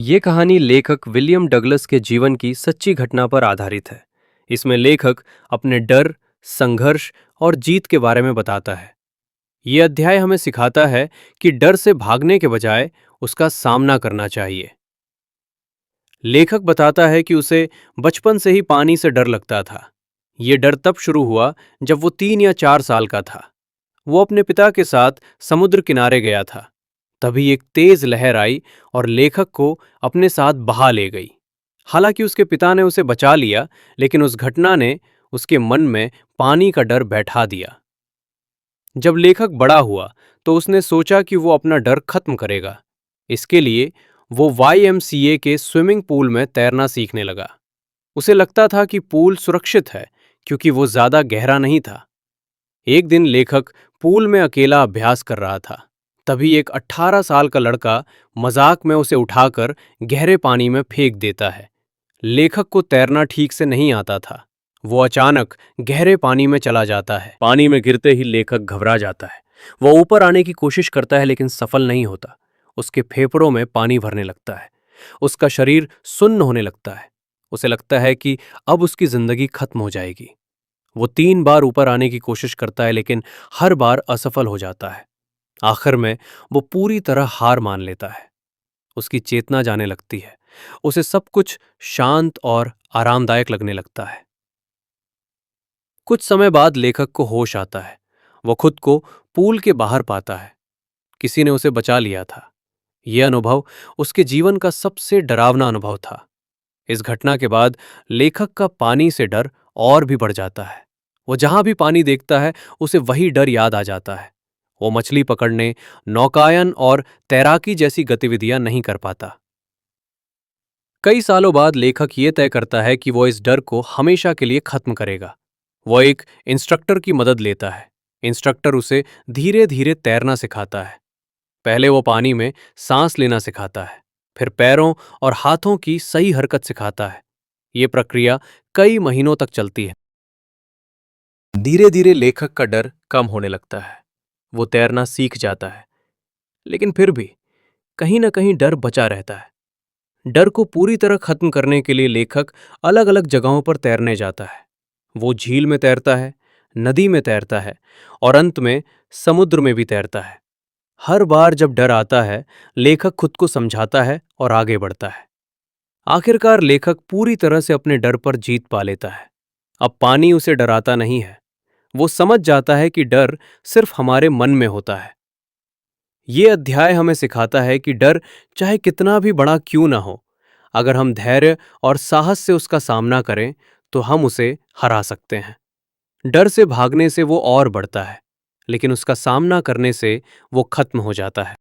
ये कहानी लेखक विलियम डगलस के जीवन की सच्ची घटना पर आधारित है। इसमें लेखक अपने डर, संघर्ष और जीत के बारे में बताता है। ये अध्याय हमें सिखाता है कि डर से भागने के बजाय उसका सामना करना चाहिए। लेखक बताता है कि उसे बचपन से ही पानी से डर लगता था। ये डर तब शुरू हुआ जब वो 3 या 4 साल का था। वो अपने पिता के साथ समुद्र किनारे गया था। तभी एक तेज लहर आई और लेखक को अपने साथ बहा ले गई। हालांकि उसके पिता ने उसे बचा लिया, लेकिन उस घटना ने उसके मन में पानी का डर बैठा दिया। जब लेखक बड़ा हुआ तो उसने सोचा कि वो अपना डर खत्म करेगा। इसके लिए वो YMCA के स्विमिंग पूल में तैरना सीखने लगा। उसे लगता था कि पूल सुरक्षित है क्योंकि वो ज्यादा गहरा नहीं था। एक दिन लेखक पूल में अकेला अभ्यास कर रहा था। तभी एक 18 साल का लड़का मजाक में उसे उठाकर गहरे पानी में फेंक देता है। लेखक को तैरना ठीक से नहीं आता था। वो अचानक गहरे पानी में चला जाता है। पानी में गिरते ही लेखक घबरा जाता है। वो ऊपर आने की कोशिश करता है लेकिन सफल नहीं होता। उसके फेफड़ों में पानी भरने लगता है। उसका शरीर सुन्न होने लगता है। उसे लगता है कि अब उसकी जिंदगी खत्म हो जाएगी। वो 3 बार ऊपर आने की कोशिश करता है लेकिन हर बार असफल हो जाता है। आखिर में वो पूरी तरह हार मान लेता है। उसकी चेतना जाने लगती है। उसे सब कुछ शांत और आरामदायक लगने लगता है। कुछ समय बाद लेखक को होश आता है। वो खुद को पूल के बाहर पाता है। किसी ने उसे बचा लिया था। यह अनुभव उसके जीवन का सबसे डरावना अनुभव था। इस घटना के बाद लेखक का पानी से डर और भी बढ़ जाता है। वो जहां भी पानी देखता है उसे वही डर याद आ जाता है। वो मछली पकड़ने, नौकायन और तैराकी जैसी गतिविधियां नहीं कर पाता। कई सालों बाद लेखक ये तय करता है कि वो इस डर को हमेशा के लिए खत्म करेगा। वो एक इंस्ट्रक्टर की मदद लेता है। इंस्ट्रक्टर उसे धीरे धीरे तैरना सिखाता है। पहले वो पानी में सांस लेना सिखाता है, फिर पैरों और हाथों की सही हरकत सिखाता है। ये प्रक्रिया कई महीनों तक चलती है। धीरे धीरे लेखक का डर कम होने लगता है। वो तैरना सीख जाता है, लेकिन फिर भी कहीं ना कहीं डर बचा रहता है। डर को पूरी तरह खत्म करने के लिए लेखक अलग अलग जगहों पर तैरने जाता है। वो झील में तैरता है, नदी में तैरता है और अंत में समुद्र में भी तैरता है। हर बार जब डर आता है, लेखक खुद को समझाता है और आगे बढ़ता है। आखिरकार लेखक पूरी तरह से अपने डर पर जीत पा लेता है। अब पानी उसे डराता नहीं है। वो समझ जाता है कि डर सिर्फ हमारे मन में होता है। ये अध्याय हमें सिखाता है कि डर चाहे कितना भी बड़ा क्यों ना हो, अगर हम धैर्य और साहस से उसका सामना करें तो हम उसे हरा सकते हैं। डर से भागने से वो और बढ़ता है, लेकिन उसका सामना करने से वो खत्म हो जाता है।